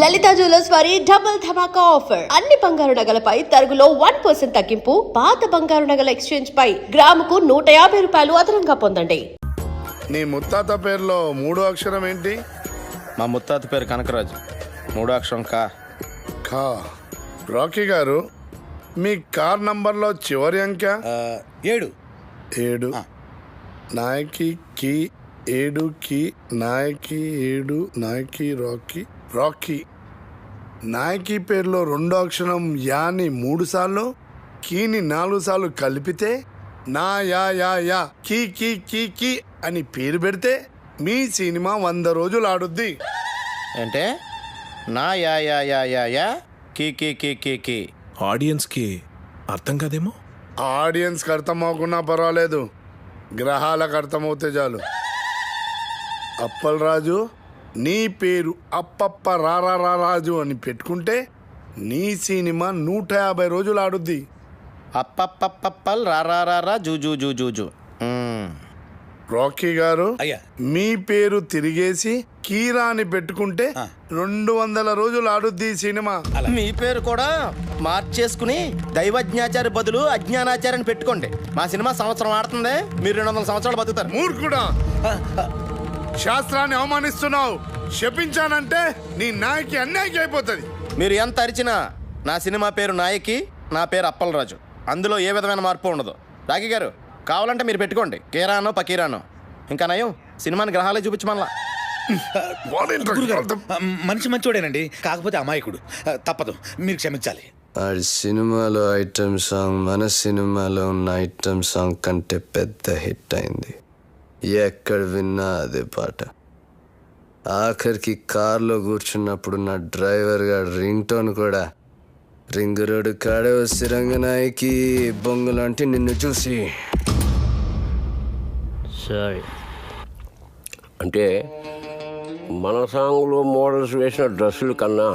లలిత jewellers వారి double ధమాకా offer. అన్ని బంగారు నగలపై తరుగులో 1% తగ్గింపు. పాత బంగారు నగల ఎక్స్చేంజ్ పై గ్రాముకు 150 రూపాయలు అదనంగా పొందండి. నీ ముత్తాత పేరులో మూడో అక్షరం ఏంటి? మా ముత్తాత పేరు కనకరాజు. మూడో అక్షరం కా. ఖా. రాకీ గారు, మీ కార్ నంబర్లో చివరి అంకె 7. 7. నాయకి కి 7 కి నాయకి 7 నాయకి రాకీ. నాయకి పేరులో రెండో అక్షరం యాని 3 సార్లు, కీని 4 సార్లు కలిపితే నా యా కీ కీ కీ కీ అని పేరు పెడితే మీ సినిమా 100 రోజులు ఆడుద్ది. అంటే నా యా యా యా యా యా కీ కీ కీ కీ కీ. ఆడియన్స్కి అర్థం కాదేమో. ఆడియన్స్కి అర్థం అవ్వకున్నా పర్వాలేదు, గ్రహాలకు అర్థమవుతే చాలు. అప్పల్ రాజు, నీ పేరు అప్పప్ప రారాజు అని పెట్టుకుంటే నీ సినిమా 150 రోజులు ఆడుద్ది. అప్పప్పప్పల్ రారారా జూ జూ జూ జూ జూ. రాకీ గారు, అయ్యా. మీ పేరు తిరిగేసి కీరా అని పెట్టుకుంటే 200 రోజులు ఆడుద్ది ఈ సినిమా. మీ పేరు కూడా మార్చేసుకుని దైవజ్ఞాచారి బదులు అజ్ఞానాచార్యని పెట్టుకోండి. మా సినిమా సంవత్సరం ఆడుతుంది, మీరు 200 సంవత్సరాలు బతుకుతారు. మూర్ఖుడా, శాస్త్రాన్ని అవమానిస్తున్నావు. శపించానంటే నీ నాయకి అన్యాయం అయిపోతుంది. మీరు ఎంత అరిచినా నా సినిమా పేరు నాయకి, నా పేరు అప్పలరాజు. అందులో ఏ విధమైన మార్పు ఉండదు. రాకీ గారు, కావాలంటే మీరు పెట్టుకోండి పకీరానో. ఇంకా నయం, సినిమాని గ్రహాలే చూపించమల్లా. మనిషి మంచోడేనండి, కాకపోతే అమాయకుడు. తప్పదు, మీరు క్షమించాలి. ఆడి సినిమాలో ఐటమ్ సాంగ్ మన సినిమాలో ఉన్న ఐటమ్ సాంగ్ కంటే పెద్ద హిట్ అయింది. ఎక్కడ విన్నా అదే పాట. ఆఖరికి కార్లో కూర్చున్నప్పుడు నా డ్రైవర్ గారు రింగ్ టోన్ కూడా రింగు రోడ్డు కాడే వచ్చి రంగనాయకి బొంగులాంటి నిన్ను చూసి. సరే, అంటే మన సాంగ్లో మోడల్స్ వేసిన డ్రెస్సుల కన్నా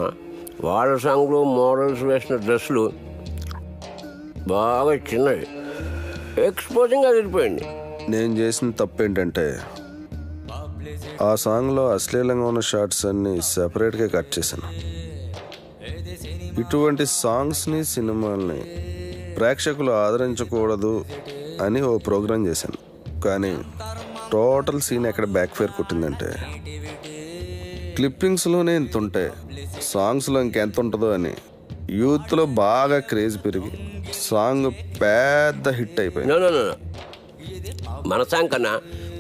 వాళ్ళ సాంగ్లో మోడల్స్ వేసిన డ్రెస్సులు బాగా చిన్నవి, ఎక్స్పోజింగ్గా వెళ్ళిపోయింది. నేను చేసిన తప్పేంటంటే ఆ సాంగ్లో అశ్లీలంగా ఉన్న షార్ట్స్ అన్ని సెపరేట్గా కట్ చేశాను. ఇటువంటి సాంగ్స్ని సినిమాల్ని ప్రేక్షకులు ఆదరించకూడదు అని ఓ ప్రోగ్రాం చేశాను. కానీ టోటల్ సీన్ ఎక్కడ బ్యాక్ ఫైర్ కొట్టిందంటే క్లిప్పింగ్స్లోనే ఇంత ఉంటే సాంగ్స్లో ఇంకెంత ఉంటుందో అని యూత్లో బాగా క్రేజ్ పెరిగి సాంగ్ పెద్ద హిట్ అయిపోయింది. మన సాంగ్ కన్నా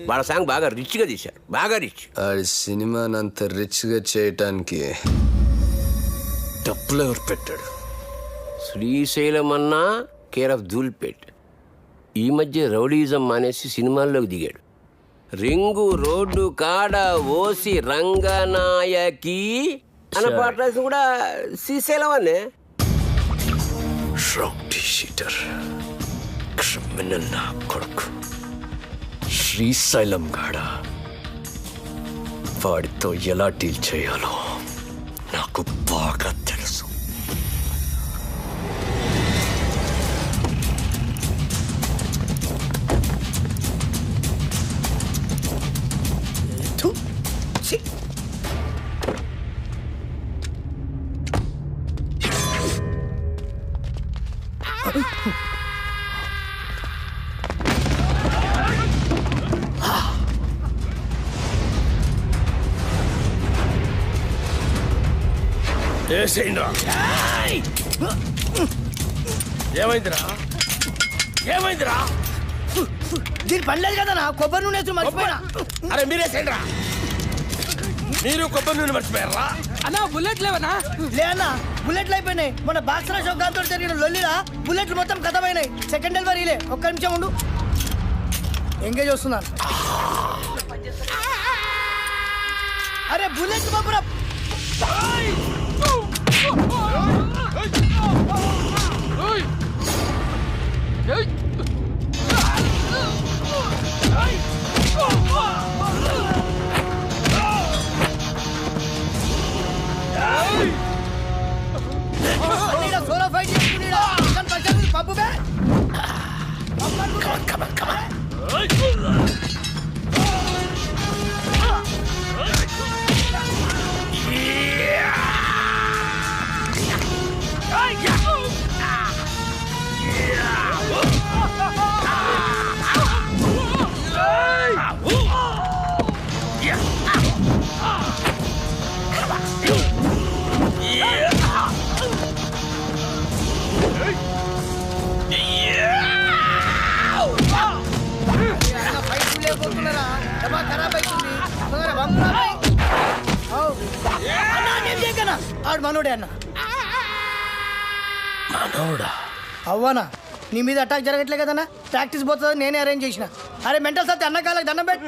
వాళ్ళ సాంగ్ బాగా రిచ్గా తీశారు, బాగా రిచ్. ఆడి సినిమాని అంత రిచ్గా చేయటానికి డబ్బులు ఎవరు పెట్టాడు? శ్రీశైలం అన్నా కేర్ ఆఫ్ ధూల్పేట్. ఈ మధ్య రౌడీజం మానేసి సినిమాల్లోకి దిగాడు. రింగు రోడ్డు కాడ ఓసి రంగనాయకి అన్న పాట రాసి కూడా శ్రీశైలం అనే. రౌడీ షీటర్, క్రిమినల్ నా కొడుకు శ్రీశైలం గాడ. వాడితో ఎలా డీల్ చేయాలో నాకు బాగా తెలుసు. ఏమైందిరా? దీని పడలేదు కదా నా కొబ్బరి నూనె మర్చిపోయినా. అరే మీరేసేయండిరా. మీరు కొబ్బరి నూనె మర్చిపోయారా? అన్నా బుల్లెట్ లేవనా? లే అన్న, బుల్లెట్లు అయిపోయినాయి. మన బాక్సరా షోకాంతో జరిగిన లొల్లిలా బుల్లెట్లు మొత్తం కథమైనాయి. సెకండ్ డెలివరీలే. ఒక్క నిమిషం ఉండు, ఎంగేజ్ వస్తున్నాను. అరే బుల్లెట్ బాబురా. సోలో ఫైట్ చేసుకుని పప్పు బే. ఆడు మనోడే అన్న. మనోడా? అవ్వనా నీ మీద అటాక్ జరగట్లే కదన్నా, ప్రాక్టీస్ పోతుంది నేనే అరేంజ్ చేసిన. అరే మెంటల్ సత్తి అన్న కాళ్ళకి దండం పెట్టు.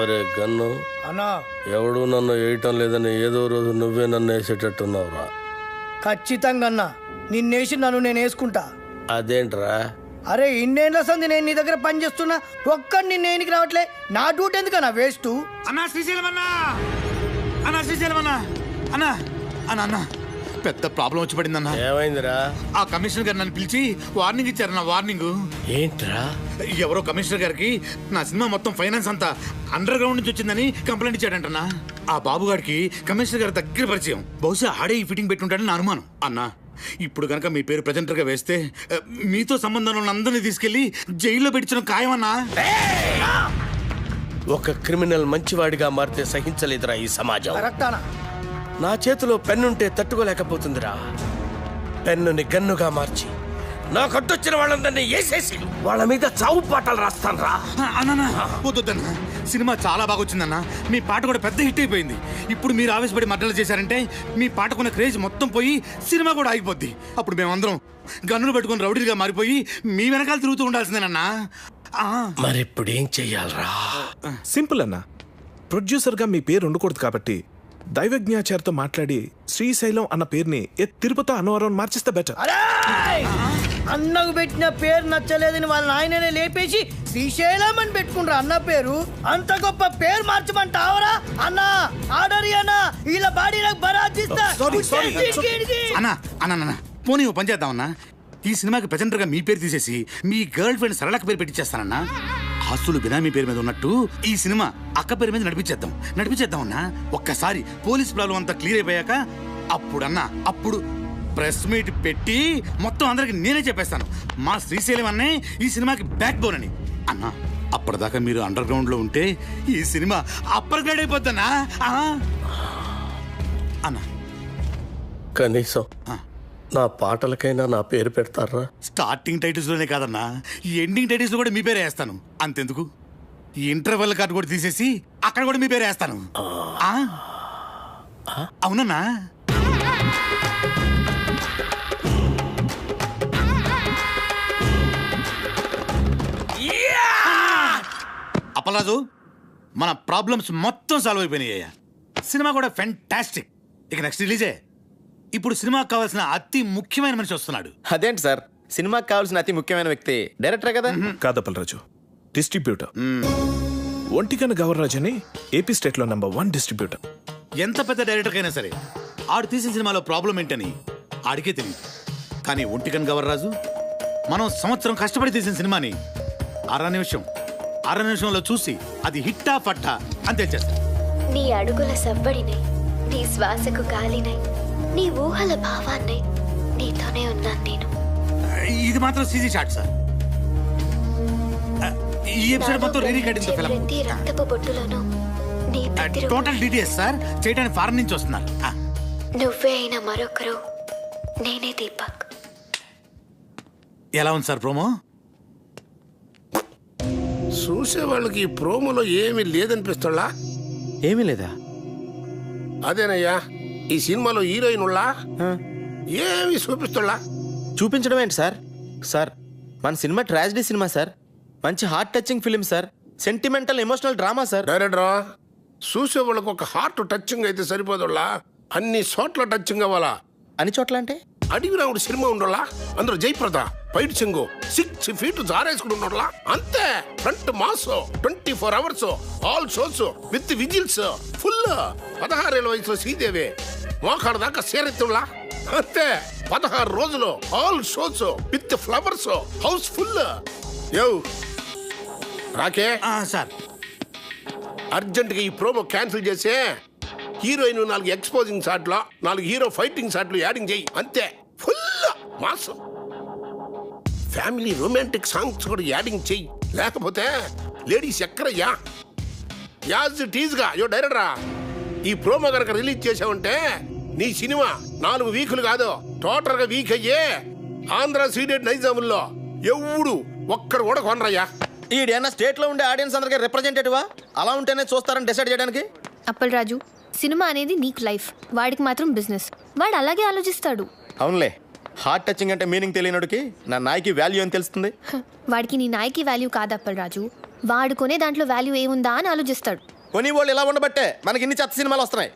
అరే గన్ను, అన్నా ఎవడు నన్ను వేయటం లేదని ఏదో రోజు నువ్వే నన్ను వేసేటట్టున్నావురా. ఖచ్చితంగా అన్నా నిన్నేసి నన్ను నేను వేసుకుంటా. అదేంట్రా? అరే ఇన్నేళ్ళ సంది నేను నీ దగ్గర పని చేస్తున్నా, ఒక్కడు నిన్న ఏనికి రావట్లే. నా డ్యూటీ ఎందుకన్నా వేస్ట్? అన్నా శ్రీశైలం అన్నా, అన్నా శ్రీశైలం అన్నా, అన్నా అన్నా అన్నా పెద్ద ప్రాబ్లం వచ్చి పడిందన్నా. ఏమైందిరా? ఆ కమిషనర్ గారు నన్ను పిలిచి వార్నింగ్ ఇచ్చారన్న. వార్నింగ్ ఏంట్రా? ఎవరో కమిషనర్ గారికి నా సినిమా మొత్తం ఫైనాన్స్ అంతా అండర్ గ్రౌండ్ నుంచి వచ్చిందని కంప్లైంట్ ఇచ్చాడంటన్నా. ఆ బాబు గారికి కమిషనర్ గారి దగ్గర పరిచయం, బహుశా ఆడే ఈ ఫిట్టింగ్ పెట్టుంటాడని నా అనుమానం. అన్నా ఇప్పుడు కనుక మీ పేరు ప్రెజెంటర్ గా వేస్తే మీతో సంబంధం ఉన్న అందరినీ తీసుకెళ్లి జైల్లో పెట్టించడం ఖాయమన్నా. ఒక క్రిమినల్ మంచివాడిగా మారితే సహించలేదురా ఈ సమాజం. కరెక్టానా? నా చేతిలో పెన్నుంటే తట్టుకోలేకపోతుందిరా. పెన్నుని గన్నుగా మార్చి నా కట్టొచ్చిన వాళ్ళందరినీ వేసేసి వాళ్ళ మీద చావు పాటలు రాస్తానరా. అన్నా వద్దన్నా, సినిమా చాలా బాగా వచ్చిందన్నా. మీ పాట కూడా పెద్ద హిట్ అయిపోయింది. ఇప్పుడు మీరు ఆవేశపడి మర్డర్లు చేశారంటే మీ పాటకున్న క్రేజ్ మొత్తం పోయి సినిమా కూడా ఆగిపోద్ది. అప్పుడు మేమందరం గన్నులు పెట్టుకుని రౌడీలుగా మారిపోయి మీ వెనకాల తిరుగుతూ ఉండాల్సిందేనన్నా. మరి ఇప్పుడు ఏం చెయ్యాలరా? సింపుల్ అన్న. ప్రొడ్యూసర్గా మీ పేరు ఉండకూడదు కాబట్టి దైవజ్ఞాచారితో మాట్లాడి శ్రీశైలం అన్న పేరుని తిరుపతి అన్నవరం మార్చిస్తే బెటర్. అన్నకు పెట్టిన పేరు నచ్చలేదని వాళ్ళ నాయననే లేపేసి శ్రీశైలం అని పెట్టుకుంటారు అన్న పేరు. అంత గొప్ప పేరు మార్చమంటావరా అన్నా? ఆర్డర్ అన్నా, ఇలా బాడీ నాకు బరాజిస్తా. అన్నా అన్నా పోనీ ఓ పని చేద్దామన్నా. ఈ సినిమాకి ప్రెజెంటర్ గా మీ పేరు తీసేసి మీ గర్ల్ ఫ్రెండ్ సరళక్క పేరు పెట్టించేస్తానన్నా. ఆస్తులు బినామీ పేరు మీద ఉన్నట్టు ఈ సినిమా అక్క పేరు మీద నడిపించేద్దాం అన్నా. ఒక్కసారి పోలీస్ ప్రాబ్లం అంతా క్లియర్ అయిపోయాక అప్పుడు ప్రెస్ మీట్ పెట్టి మొత్తం అందరికి నేనే చెప్పేస్తాను మా శ్రీశైలం అన్నే ఈ సినిమాకి బ్యాక్ బోన్ అని. అన్నా అప్పటిదాకా మీరు అండర్ గ్రౌండ్ లో ఉంటే ఈ సినిమా అప్పర్ గ్రేడ్ అయిపోద్దన్నా. అన్నా కనీసం నా పాటలకైనా నా పేరు పెడతారా? స్టార్టింగ్ టైటిల్స్ లోనే కాదన్నా, ఈ ఎండింగ్ టైటిల్స్ లో కూడా మీ పేరే వేస్తాను. అంతెందుకు, ఈ ఇంటర్వెల్ కార్డు కూడా తీసేసి అక్కడ కూడా మీ పేరే వేస్తాను. అవునన్నా? అప్పలరాజు, మన ప్రాబ్లమ్స్ మొత్తం సాల్వ్ అయిపోయినాయ్యా. సినిమా కూడా ఫెంటాస్టిక్. ఇక నెక్స్ట్ రిలీజే. ఇప్పుడు సినిమాకి కావాల్సిన అతి ముఖ్యమైన మనిషి వస్తున్నాడు. అదేంటి సార్, సినిమాకి కావాల్సిన అతి ముఖ్యమైన వ్యక్తి డైరెక్టర్ కదా? కాదప్పలరాజు, డిస్ట్రిబ్యూటర్. ఒంటికన గవర్రాజ్ అని ఏపీ స్టేట్ లో #1 డిస్ట్రిబ్యూటర్. ఎంత పెద్ద డైరెక్టర్ అయినా సరే ఆడు తీసిన సినిమాలో ప్రాబ్లం ఏంటని ఆడికే తెలియదు. కానీ ఒంటికన్ గవర్రాజు మనం సంవత్సరం కష్టపడి తీసిన సినిమాని అర నిమిషంలో చూసి అది హిట్టా ఫట్టా అని తెలిచేస్తాడు. నీ అడుగుల సవ్వడినై, నీ శ్వాసకు గాలినై, నీ ఊహల భావాన్ని నీతోనే ఉన్నాను నేను. ఇది మాత్రం సీజీ షాట్ సార్. ఈ ఎపిసోడ్ మొత్తం రీ రికార్డింగ్ తో ఫిల్మ్. ప్రతి రక్తపు బొట్టులోనూ నీ ప్రతిరూపం. టోటల్ డీటెయిల్స్ సార్ చేయడానికి ఫారెన్ నుంచి వస్తున్నారు. నువ్వే అయిన మరొకరు నేనే దీపక్. ఎలా ఉంది సార్ ప్రోమో? చూసే వాళ్ళకి ఈ ప్రోమోలో ఏమీ లేదనిపిస్తుందా? ఏమీ లేదా? అదేనయ్యా, ఈ సినిమాలో హీరోయిన్ ఉళ్ళా ఏమి చూపిస్తున్నా? చూపించడం ఏంటి సార్? సార్ మన సినిమా ట్రాజడీ సినిమా సార్, మంచి heart touching film sir, sentimental emotional drama sir. డైరెక్టరా, చూసే వాళ్ళకి ఒక హార్ట్ టచింగ్ అయితే సరిపోదులా, అన్ని చోట్ల టచింగ్ అవ్వాలా. అన్ని చోట్ల అంటే? అడివి రావుడు సినిమా ఉండోలా, అందులో జయప్రద ఫైట్ సింగు 6 feet జారేసుకుని ఉండోలా, అంతే. Front mass 24 hours all shows with whistles full. 16 ఏళ్ళ వయసులో శ్రీదేవి మోకాడు దాకా సేరెత్తులా, అంతే. 16 రోజులు all shows with flowers house full. యో రాకే సార్, అర్జెంట్గా ఈ ప్రోమో క్యాన్సిల్ చేసే హీరోయిన్ 4 ఎక్స్పోజింగ్ షాట్లు, 4 హీరో ఫైటింగ్ షాట్లు యాడింగ్ చేయి, అంతే. Full mass. Family romantic songs కూడా యాడింగ్ చెయ్యి, లేకపోతే లేడీస్ ఎక్కరయ్యా. యాజ్ టీజ్గా యో డైరెక్టరా, ఈ ప్రోమో కనుక రిలీజ్ చేసావంటే నీ సినిమా 4 వీకులు కాదు టోటల్గా వీక్ అయ్యే ఆంధ్ర సీడెడ్ నైజాముల్లో ఎవడు ఒక్కడు కూడా కొనరయ్యా. ఈడేనా స్టేట్లో ఉండే ఆడియన్స్ అందరికీ రిప్రజెంటేటివా? అలా ఉంటేనే చూస్తారని డిసైడ్ చేయడానికి. అప్పల్ రాజు, సినిమా అనేది నీకు లైఫ్, వాడికి మాత్రం బిజినెస్. వాడు అలాగే ఆలోచిస్తాడు. అవునులే, హార్ట్ టచింగ్ అంటే మీనింగ్ తెలియనోడికి నా నాయకి వాల్యూ అని తెలుస్తుంది. వాడికి నీ నాయకి వాల్యూ కాదు అప్పల్ రాజు, వాడు కొనే దాంట్లో వాల్యూ ఏముందా అని ఆలోచిస్తాడు. కొని వాళ్ళు ఇలా ఉండబట్టే మనకి ఇన్ని చెత్త సినిమాలు వస్తున్నాయి.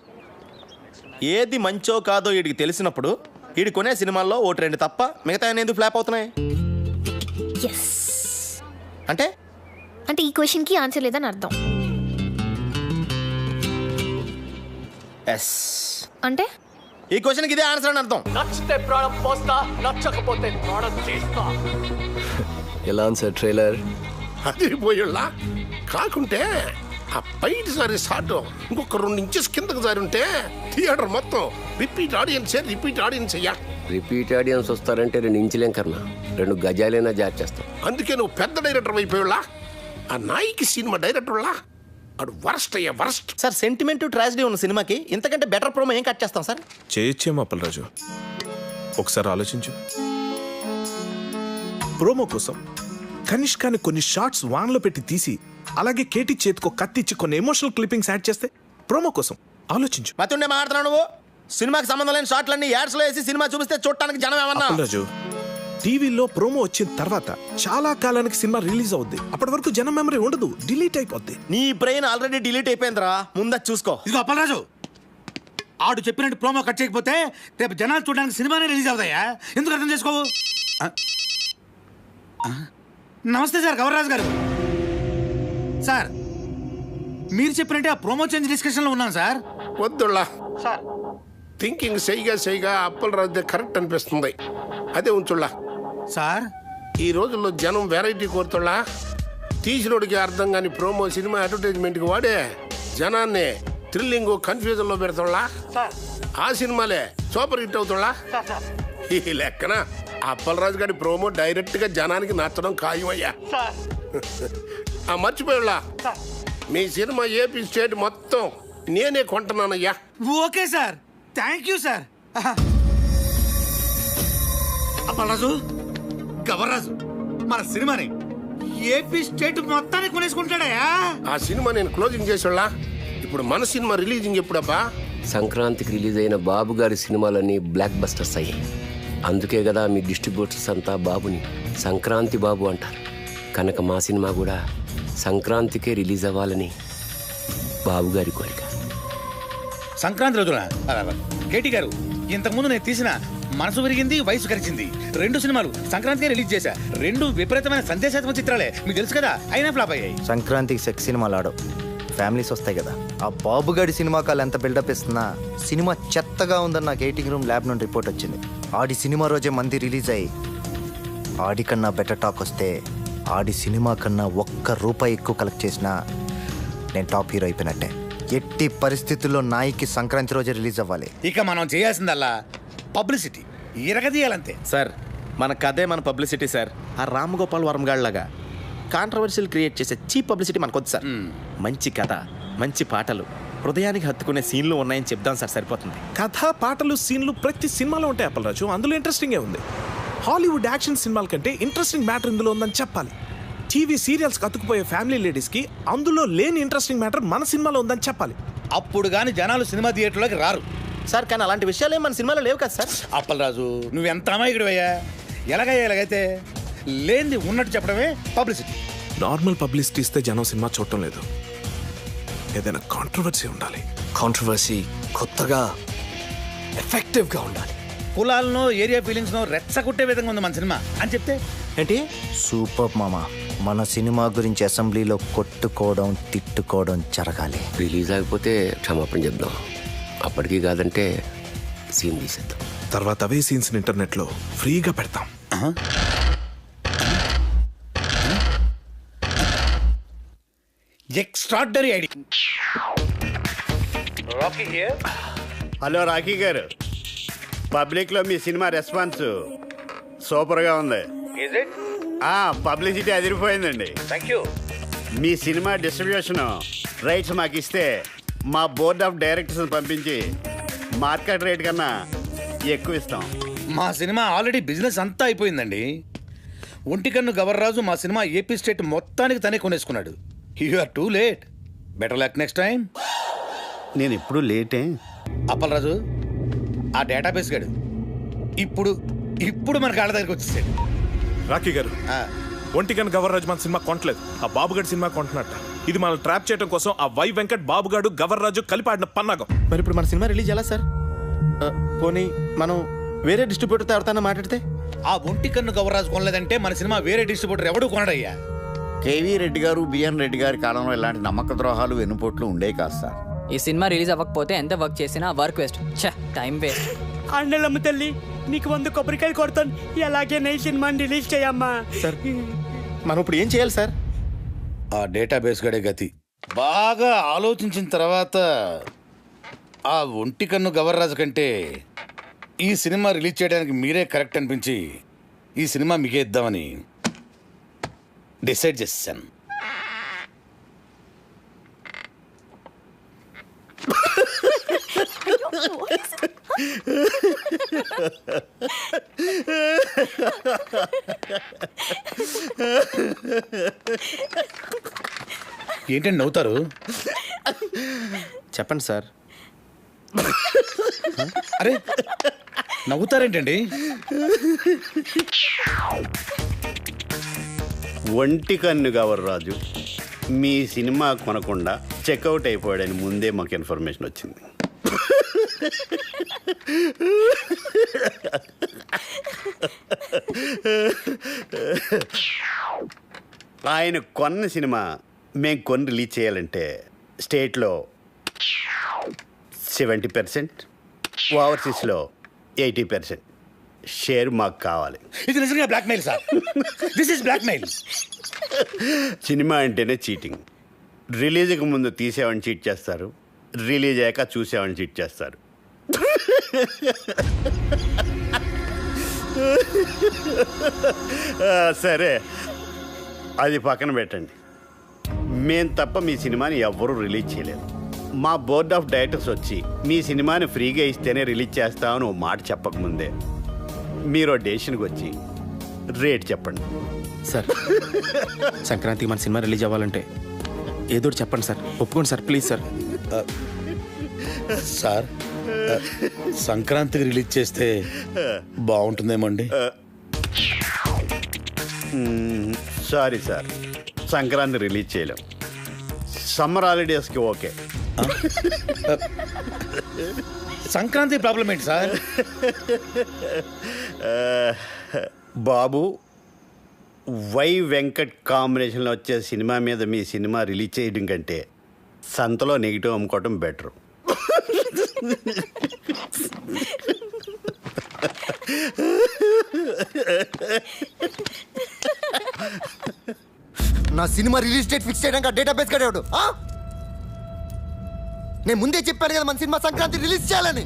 ఏది మంచో కాదో వీడికి తెలిసినప్పుడు వీడి కొనే సినిమాల్లో 1-2 తప్ప మిగతా ఎందుకు ఫ్లాప్ అవుతున్నాయి? ఎస్ అంటే అంటే ఈ క్వశ్చన్కి ఆన్సర్ లేదని అర్థం. ఎస్ అంటే ఈ క్వశ్చన్కి ఇదే ఆన్సర్ అని అర్థం. నచ్చితే ప్రాణం పోస్తా, నచ్చకపోతే ప్రాణం తీస్తా. ఎలా ఉంది సార్ ట్రైలర్? అదిరిపోయేలా కాకుంటే ఆ పైటి సారి షాట్ ఇంకొక 2 ఇంచెస్ కిందకు జారి ఉంటే థియేటర్ మొత్తం రిపీట్ ఆడియన్స్ అయ్యా. రిపీట్ ఆడియన్స్ వస్తారంటే 2 ఇంచులేం కన్నా 2 గజాలైనా జార్ చేస్తాం. అందుకే నువ్వు పెద్ద డైరెక్టర్ అయిపోయేలా. ఆ నాయికి సినిమా డైరెక్టర్లా అడు వరస్ట్ అయ్యా, వరస్ట్. సార్ సెంటిమెంట్ ట్రాజడీ ఉన్న సినిమాకి ఇంతకంటే బెటర్ ప్రోమో ఏం కట్ చేస్తాం సార్? చేయొచ్చేమో అప్పలరాజు, ఒకసారి ఆలోచించు. ప్రోమో కోసం కనిష్కాని కొన్ని షార్ట్స్ వాన్లో పెట్టి తీసి అలాగే కేటీ చేతికో కత్తిచ్చి కొన్ని ఎమోషనల్ క్లిప్పింగ్స్ యాడ్ చేస్తే ప్రోమో కోసం ఆలోచించు. మతుండే మాట్లాడుతున్నావు నువ్వు. సినిమాకి సంబంధం లేని షాట్లన్నీ యాడ్స్లో వేసి సినిమా చూపిస్తే చూడటానికి జనం ఏమన్నా? అప్పలరాజు, టీవీలో ప్రోమో వచ్చిన తర్వాత చాలా కాలానికి సినిమా రిలీజ్ అవుద్ది. అప్పటి వరకు జనం మెమరీ ఉండదు, డిలీట్ అయిపోద్ది. నీ బ్రెయిన్ ఆల్రెడీ డిలీట్ అయిపోయిందిరా, ముందు చూసుకో. ఇదిగో అప్పలరాజు, ఆడు చెప్పినట్టు ప్రోమో కట్ చేయకపోతే రేపు జనాలు చూడడానికి సినిమానే రిలీజ్ అవుతాయా? ఎందుకు అర్థం చేసుకోవు? నమస్తే సార్, గవర్రాజు గారు. సార్, మీరు చెప్పినట్టే ఆ ప్రోమో చేంజ్ డిస్కషన్లో ఉన్నాను సార్. వద్దుళ్ళా సార్, థింకింగ్ సైగా అప్పలరాజు కరెక్ట్ అనిపిస్తుంది. అదే ఉంచుళ్ళా సార్. ఈ రోజుల్లో జనం వెరైటీ కోరుతుళ్ళా. తీసినోడికి అర్థం కాని ప్రోమో సినిమా అడ్వర్టైజ్మెంట్కి వాడే జనాన్ని థ్రిల్లింగ్ కన్ఫ్యూజన్లో పెడుతుళ్ళా. ఆ సినిమాలే సూపర్ హిట్ అవుతుళ్ళా. ఈ లెక్కన అప్పలరాజు గారి ప్రోమో డైరెక్ట్గా జనానికి నచ్చడం ఖాయమయ్యా. మర్చిపోయాళ్ళా, మీ సినిమా ఏపీ స్టేట్ మొత్తం నేనే కొంటున్నానయ్యా. Okay sir, thank you sir. Appalaraju, Gavarraju మన సినిమాని ఏపీ స్టేట్ మొత్తాన్ని కొనేసుకుంటాడయా. ఆ సినిమా నేను క్లోజింగ్ చేసేళ్ళా. ఇప్పుడు మన సినిమా రిలీజింగ్ ఎప్పుడబ్బా? సంక్రాంతికి రిలీజ్ అయిన బాబు గారి సినిమాలన్నీ బ్లాక్ బస్టర్స్ అయ్యాయి. అందుకే కదా మీ డిస్ట్రిబ్యూటర్స్ అంతా బాబుని సంక్రాంతి బాబు అంటారు. కనుక మా సినిమా కూడా సంక్రాంతికే రిలీజ్ అవ్వాలని బాబు గారి కోరిక. సంక్రాంతి రోజున కేటీ గారు, ఇంతకుముందు నేను తీసిన మనసు విరిగింది వయసు కరిచింది 2 సినిమాలు సంక్రాంతికే రిలీజ్ చేశా. 2 విపరీతమైన సందేశాత్మక చిత్రాలే, మీకు తెలుసు కదా, అయినా ఫ్లాప్ అయ్యాయి. సంక్రాంతికి సెక్స్ సినిమాలు ఆడవు, ఫ్యామిలీస్ వస్తాయి కదా. ఆ బాబుగాడి సినిమాకాలు ఎంత బిల్డప్ ఇస్తున్నా సినిమా చెత్తగా ఉందని నాకు 18 రూమ్ ల్యాబ్ నుండి రిపోర్ట్ వచ్చింది. ఆడి సినిమా రోజే మంది రిలీజ్ అయ్యి ఆడికన్నా బెటర్ టాక్ వస్తే ఆడి సినిమా కన్నా ₹1 ఎక్కువ కలెక్ట్ చేసినా నేను టాప్ హీరో అయిపోయినట్టే. ఎట్టి పరిస్థితుల్లో నాయికి సంక్రాంతి రోజే రిలీజ్ అవ్వాలి. ఇక మనం చేయాల్సిందల్లా పబ్లిసిటీ ఇరగదీయాలంతే. సార్, మన కథే మన పబ్లిసిటీ సార్. ఆ రామ్ గోపాల్ వర్మ గాడిలాగా కాంట్రవర్షియల్ క్రియేట్ చేసే చీప్ పబ్లిసిటీ మనకొద్దు సార్. మంచి కథ, మంచి పాటలు, హృదయానికి హత్తుకునే సీన్లు ఉన్నాయని చెప్దాం సార్, సరిపోతుంది. కథ, పాటలు, సీన్లు ప్రతి సినిమాలో ఉంటాయి అప్పలరాజు. అందులో ఇంట్రెస్టింగే ఉంది. హాలీవుడ్ యాక్షన్ సినిమాల కంటే ఇంట్రెస్టింగ్ మ్యాటర్ ఇందులో ఉందని చెప్పాలి. టీవీ సీరియల్స్ కతుకుపోయే ఫ్యామిలీ లేడీస్కి అందులో లేని ఇంట్రెస్టింగ్ మ్యాటర్ మన సినిమాలో ఉందని చెప్పాలి. అప్పుడు కానీ జనాలు సినిమా థియేటర్లోకి రారు సార్. కానీ అలాంటి విషయాలు మన సినిమాలో లేవు కదా సార్. అప్పలరాజు, నువ్వెంత అమాయకుడు అయ్యా. ఎలాగైతే లేనిది ఉన్నట్టు చెప్పడమే పబ్లిసిటీ. నార్మల్ పబ్లిసిటీ ఇస్తే జనం సినిమా చూడటం లేదు. ఏదైనా కాంట్రవర్సీ ఉండాలి. కాంట్రవర్సీ కొత్తగా ఎఫెక్టివ్గా ఉండాలి. కులాలను, ఏరియా ఫీలింగ్స్ను రెచ్చగొట్టే విధంగా ఉంది మన సినిమా అని చెప్తే ఏంటి? సూపర్ మామ, మన సినిమా గురించి అసెంబ్లీలో కొట్టుకోవడం, తిట్టుకోవడం జరగాలి. రిలీజ్ అయిపోతే క్షమాపణ చెప్దాం. అప్పటికి కాదంటే సీన్ తీసేద్దాం. తర్వాత అవే సీన్స్ ఇంటర్నెట్లో ఫ్రీగా పెడతాం. Extraordinary idea. హలో రాకీ గారు, పబ్లిక్లో మీ సినిమా రెస్పాన్స్ సూపర్గా ఉంది. పబ్లిసిటీ అదిరిపోయిందండి. Thank you. మీ సినిమా డిస్ట్రిబ్యూషన్ రైట్స్ మాకు ఇస్తే మా బోర్డ్ ఆఫ్ డైరెక్టర్స్ పంపించి మార్కెట్ రేట్ కన్నా ఎక్కువ ఇస్తాం. మా సినిమా ఆల్రెడీ బిజినెస్ అంతా అయిపోయిందండి. ఒంటికన్ను గవర్రాజు మా సినిమా ఏపీ స్టేట్ మొత్తానికి తనే కొనేసుకున్నాడు. You are too late. Better luck next time. నేను ఎప్పుడు లేటే. అప్పలరాజు, ఆ డేటాబేస్ గడు ఇప్పుడు మన కాళ్ళ దగ్గరికి వచ్చేసాడు. రాకీ గారు, ఒంటికన్ గవర్రాజు మన సినిమా కొనట్లేదు, ఆ బాబుగాడి సినిమా కొంటున్నట్ట. ఇది మనం ట్రాప్ చేయడం కోసం ఆ వై వెంకట్ బాబుగాడు గవర్రాజు కలిపి ఆడిన పన్నాగం. మరి ఇప్పుడు మన సినిమా రిలీజ్ ఎలా సార్? పోనీ మనం వేరే డిస్ట్రిబ్యూటర్తో ఎవరితో మాట్లాడితే? ఆ ఒంటికన్ను గవర్రాజు కొనలేదంటే మన సినిమా వేరే డిస్ట్రిబ్యూటర్ ఎవడు కొనడయ్యా. కేవీ రెడ్డి గారు, బిఎన్ రెడ్డి గారి కాలంలో ఇలాంటి నమ్మక ద్రోహాలు వెన్నుపోట్లు ఉండేవి కాదు సార్. ఈ సినిమా రిలీజ్ అవ్వకపోతే ఎంత వర్క్ చేసినా వర్క్ వేస్ట్, టైం వేస్ట్. అండలమ్మ తల్లి, నీకు 100 కొబ్బరికాయలు కొడతాను. ఎలాగే నై సినిమాని రిలీజ్ చేయమ్మా. సార్ మనం ఇప్పుడు ఏం చేయాలి సార్? ఆ డేటాబేస్ గడే గతి. బాగా ఆలోచించిన తర్వాత ఆ ఒంటికన్ను గవర్రాజు కంటే ఈ సినిమా రిలీజ్ చేయడానికి మీరే కరెక్ట్ అనిపించి ఈ సినిమా మీకే ఇద్దామని డిసైడ్ చేశాను. ఏంటండి నవ్వుతారు? చెప్పండి సార్. అరే నవ్వుతారేంటండి? ఒంటికన్ను గవర్రాజు మీ సినిమా కొనకుండా చెక్అవుట్ అయిపోయాడని ముందే మాకు ఇన్ఫర్మేషన్ వచ్చింది. ఆయన కొన్న సినిమా మేము కొని రిలీజ్ చేయాలంటే స్టేట్లో 70%, ఓవర్సీస్లో 80% షేర్ మాకు కావాలి. ఇది నిజంగా blackmail sir. This is blackmail. Cinema అంటేనే చీటింగ్. రిలీజ్కి ముందు తీసేవాడిని చీట్ చేస్తారు, రిలీజ్ అయ్యాక చూసేవాడిని చీట్ చేస్తారు. సరే, అది పక్కన పెట్టండి. మేం తప్ప మీ సినిమాని ఎవ్వరూ రిలీజ్ చేయలేరు. మా బోర్డ్ ఆఫ్ డైరెక్టర్స్ వచ్చి మీ సినిమాని ఫ్రీగా ఇస్తేనే రిలీజ్ చేస్తామని ఓ మాట చెప్పకముందే మీరు డెసిషన్కి వచ్చి రేట్ చెప్పండి. సార్ సంక్రాంతికి మన సినిమా రిలీజ్ అవ్వాలంటే ఏదో చెప్పండి సార్. ఒప్పుకోండి సార్, ప్లీజ్ సార్. సార్ సంక్రాంతికి రిలీజ్ చేస్తే బాగుంటుందేమో అండి. సారీ సార్, సంక్రాంతి రిలీజ్ చేయలేం. సమ్మర్ హాలిడేస్కి ఓకే. సంక్రాంతి ప్రాబ్లం ఏంటి సార్? బాబు, వై వెంకట్ కాంబినేషన్లో వచ్చే సినిమా మీద మీ సినిమా రిలీజ్ చేయడం కంటే సంతలో నెగిటివ్ అమ్ముకోవటం బెటరు. నా సినిమా రిలీజ్ డేట్ ఫిక్స్ చేయడానికి డేటాబేస్ కడేవాడు. నేను ముందే చెప్పాను కదా మన సినిమా సంక్రాంతి రిలీజ్ చేయాలని.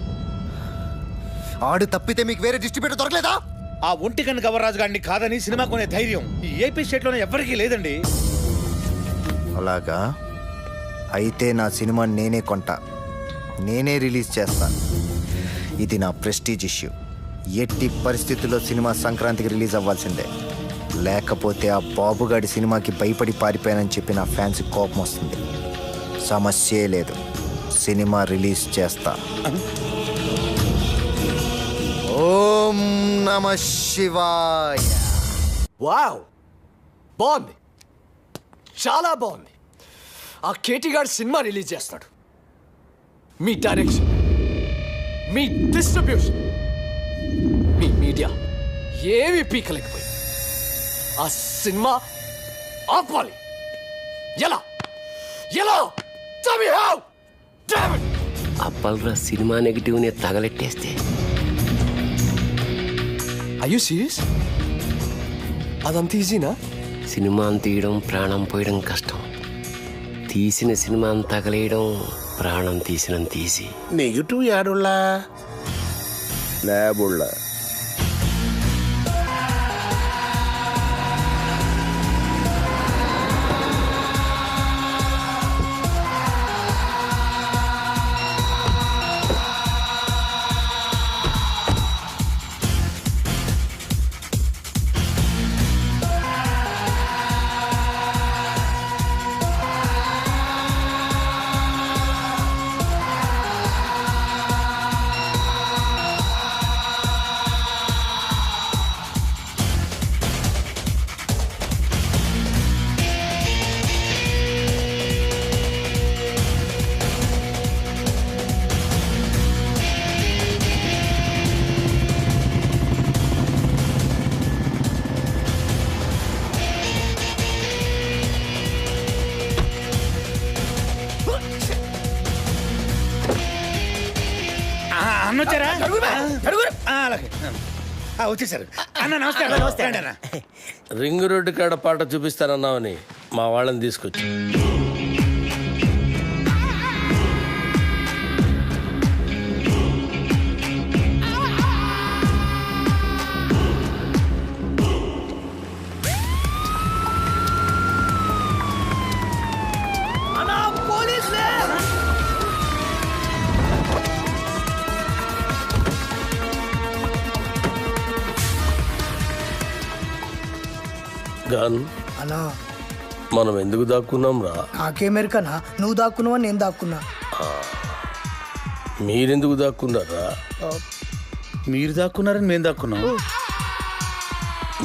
ఆడు తప్పితే మీకు వేరే డిస్ట్రిబ్యూటర్ దొరకలేదా? ఆ ఒంటికన్ను గవర్రాజు గారిని కాదని సినిమా కొనే ధైర్యం ఈ ఏపీ స్టేట్లోనే ఎవరికీ లేదండి. అలాగా అయితే నా సినిమా నేనే కొంటా, నేనే రిలీజ్ చేస్తా. ఇది నా ప్రెస్టీజ్ ఇష్యూ. ఎట్టి పరిస్థితుల్లో సినిమా సంక్రాంతికి రిలీజ్ అవ్వాల్సిందే. లేకపోతే ఆ బాబుగాడి సినిమాకి భయపడి పారిపోయానని చెప్పి నా ఫ్యాన్స్ కోపం వస్తుంది. సమస్యే లేదు, సినిమా రిలీజ్ చేస్తా. ఓం నమ శివాయ. వావ్, బాగుంది, చాలా బాగుంది. ఆ కేటీ గారు సినిమా రిలీజ్ చేస్తాడు. మీ డైరెక్షన్, మీ డిస్ట్రిబ్యూషన్, మీ మీడియా ఏవి పీకలేకపోయి ఆ సినిమా ఆపాలి. ఎలా ఎలా అప్పల్రా సినిమా నెగిటివ్ని తగలెట్టేస్తే. Are you serious? అదంత ఈజీనా? సినిమాని తీయడం ప్రాణం పోయడం కష్టం. తీసిన సినిమాని తగలేయడం ప్రాణం తీసినంత ఈజీ. నెగిటివ్ యాడుల్లా ల్యాబుళ్ళ అన్న వచ్చారా? అలాగే వచ్చేసారు. అన్న నమస్తే. నమస్తే అన్న. రింగ్ రోడ్డు కాడ పాట చూపిస్తానన్నావని మా వాళ్ళని తీసుకొచ్చి గన్ అన్నా మనం ఎందుకు దాక్కున్నాం రా? నాకేమెరికనా నువ్వు దాక్కున్నావా నేను దాక్కున్నా? మీరెందుకు దాక్కున్నారా? మీరు దాక్కున్నారని మేము దాక్కున్నాం.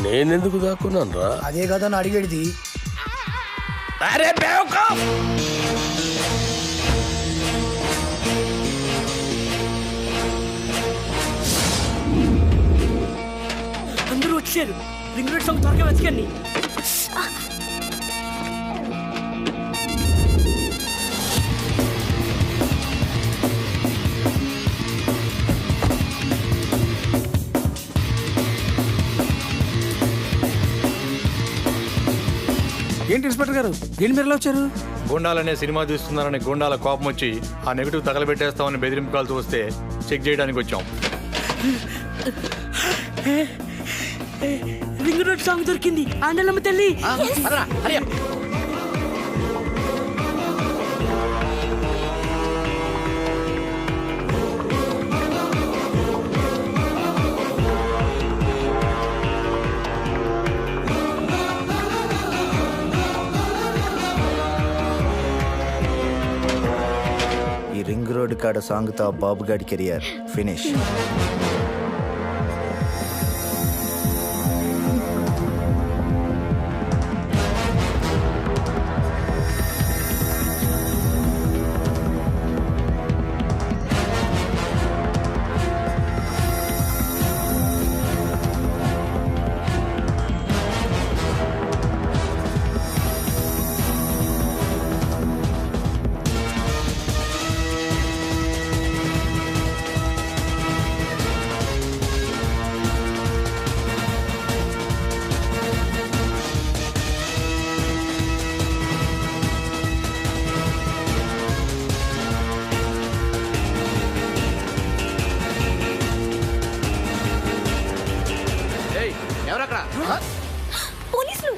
నేనెందుకు దాక్కున్నాను రా? అదే కదా అని అడిగేది. అరే బేవకూఫ్! అందరూ వచ్చారు. రింగ్ రోడ్ సాంగ్ త్వరగా వెతకండి. ఏంటి ఇన్స్పెక్టర్ గారు దేని మీరలో వచ్చారు? గుండాలనే సినిమా తీస్తున్నారని గుండాల కోపం వచ్చి ఆ నెగిటివ్ తగలబెట్టేస్తామని బెదిరింపు కాల్తో వస్తే చెక్ చేయడానికి వచ్చాం. రింగ్ రోడ్ సాంగ్ దొరికింది. ఆండలమ్మ తల్లి. ఈ రింగ్ రోడ్ కాడ సాంగ్తో బాబుగాడి కెరియర్ ఫినిష్. ఎవరక్కడ? పోలీసులు.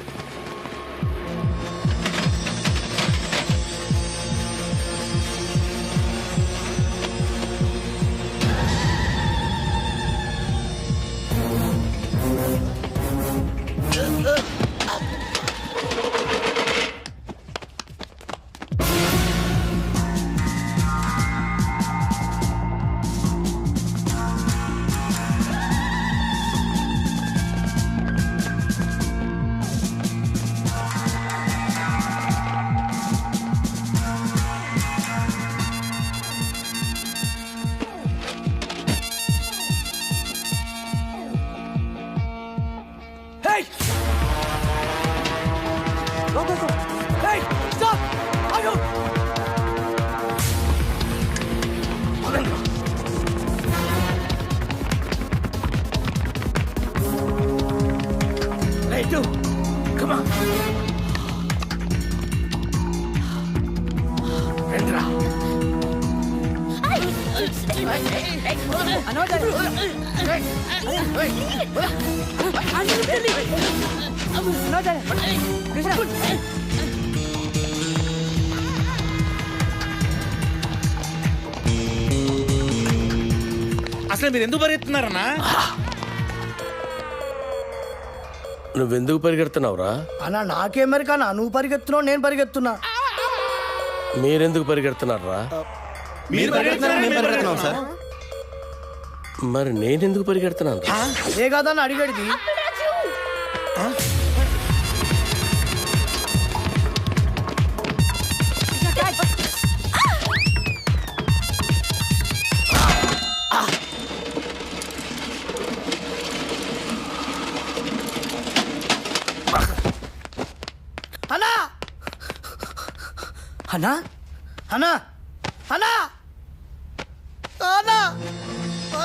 అసలు మీరు ఎందుకు పరిగెత్తున్నారన్నా? నువ్వెందుకు పరిగెడుతున్నావురా? అన్నా నాకేమెరికనా నువ్వు పరిగెత్తున్నావు నేను పరిగెత్తున్నా. మీరెందుకు పరిగెడుతున్నారా? మరి నేనెందుకు పరిగెడుతున్నాను? ఏ కదా అని అడిగేది. అన్నా అన్నా అన్నా అన్నా అన్నా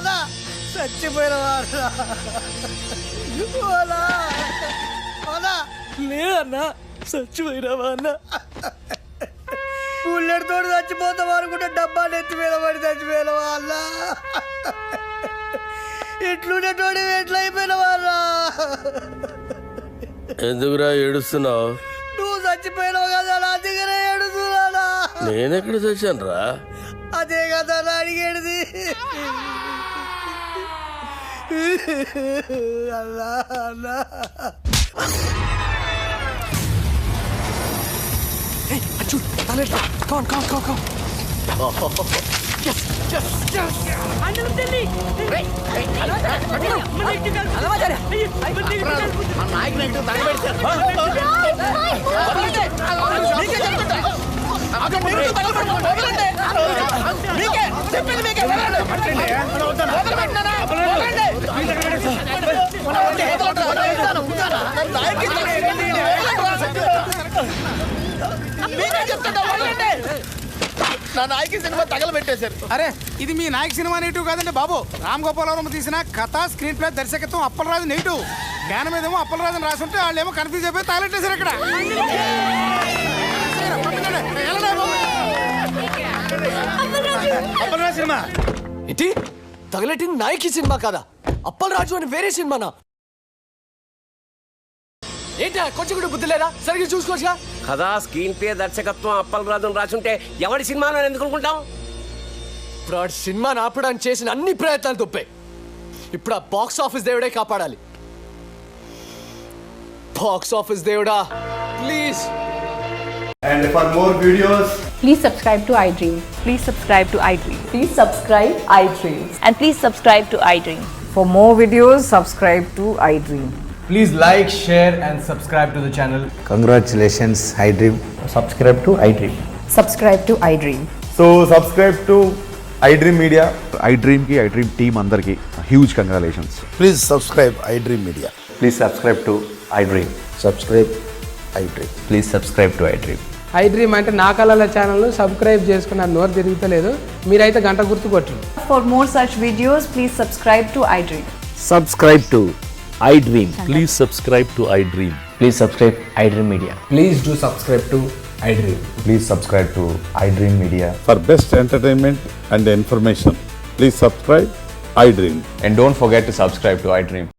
ఓలా చచ్చిపోయిన వాళ్ళ ఓలా ఓలా లేదన్నా చచ్చిపోయినావా అన్న బుల్లెట్ తోటి చచ్చిపోతాం అనుకుంటే డబ్బా నెత్తి మీద పడి చచ్చిపోయిన వాళ్ళ ఎట్లుండేటోడి ఎట్లయిపోయిన వాళ్ళ ఎందుకురా ఏడుస్తున్నావు? నువ్వు చచ్చిపోయినావు కదా నా దగ్గర ఏడుస్తున్నానా? నేనెక్కడ చచ్చాను రా? అదే కదా నా అడిగేది. అల్లా అల్లా నా నాయకి సినిమా తగలబెట్టేశారు. అరే ఇది మీ నాయక్ సినిమా నెగిటివ్ కాదండి బాబు. రామ్ గోపాల్ వర్మ తీసిన కథ, స్క్రీన్ ప్లే, దర్శకత్వం అప్పలరాజు నెగిటివ్. జ్ఞానం ఏదేమో అప్పలరాజు అని రాసుంటే వాళ్ళు ఏమో కన్ఫ్యూజ్ అయిపోయి తగలెట్టేశారు ఇక్కడ. అప్పలరాజు సినిమా ఏంటి తగలెట్టింది నాయకి సినిమా కాదా? అప్పలరాజు అని వేరే సినిమానా? ఏంటా కొంచెం కూడా బుద్ధి లేదా? సరిగ్గా చూసుకోవచ్చుగా. కదా స్క్రీన్ ప్లే, దర్శకత్వం అప్పలరాజు అని రాసుంటే ఎవరి సినిమా ఎందుకు అనుకుంటాం? ఇప్పుడు ఆ సినిమాని ఆపడానికి చేసిన అన్ని ప్రయత్నాలు తప్పే. ఇప్పుడు ఆ బాక్స్ ఆఫీస్ దేవుడే కాపాడాలి. బాక్స్ ఆఫీస్ దేవుడా please. And for more videos, please subscribe to iDream. Please subscribe to iDream. Please subscribe iDream. And please subscribe to iDream. For more videos, subscribe to iDream. Please like, share and subscribe to the channel. Congratulations, iDream. Subscribe to iDream. Subscribe to iDream. So subscribe to iDream Media. iDream ki iDream team andarki huge congratulations. Please subscribe iDream Media. Please subscribe to iDream. Subscribe iDream. Please subscribe to iDream. iDream అంటే నా కళల channel subscribe చేసుకున్న నోరు తిరుగుతలేదు. మీరైతే గంట గుర్తు కొట్టండి. For more such videos, please subscribe to iDream. Subscribe to iDream. Please subscribe to iDream. Please subscribe iDream Media. Please do subscribe to iDream. Please subscribe to iDream Media. For best entertainment and information, please subscribe iDream. And don't forget to subscribe to iDream.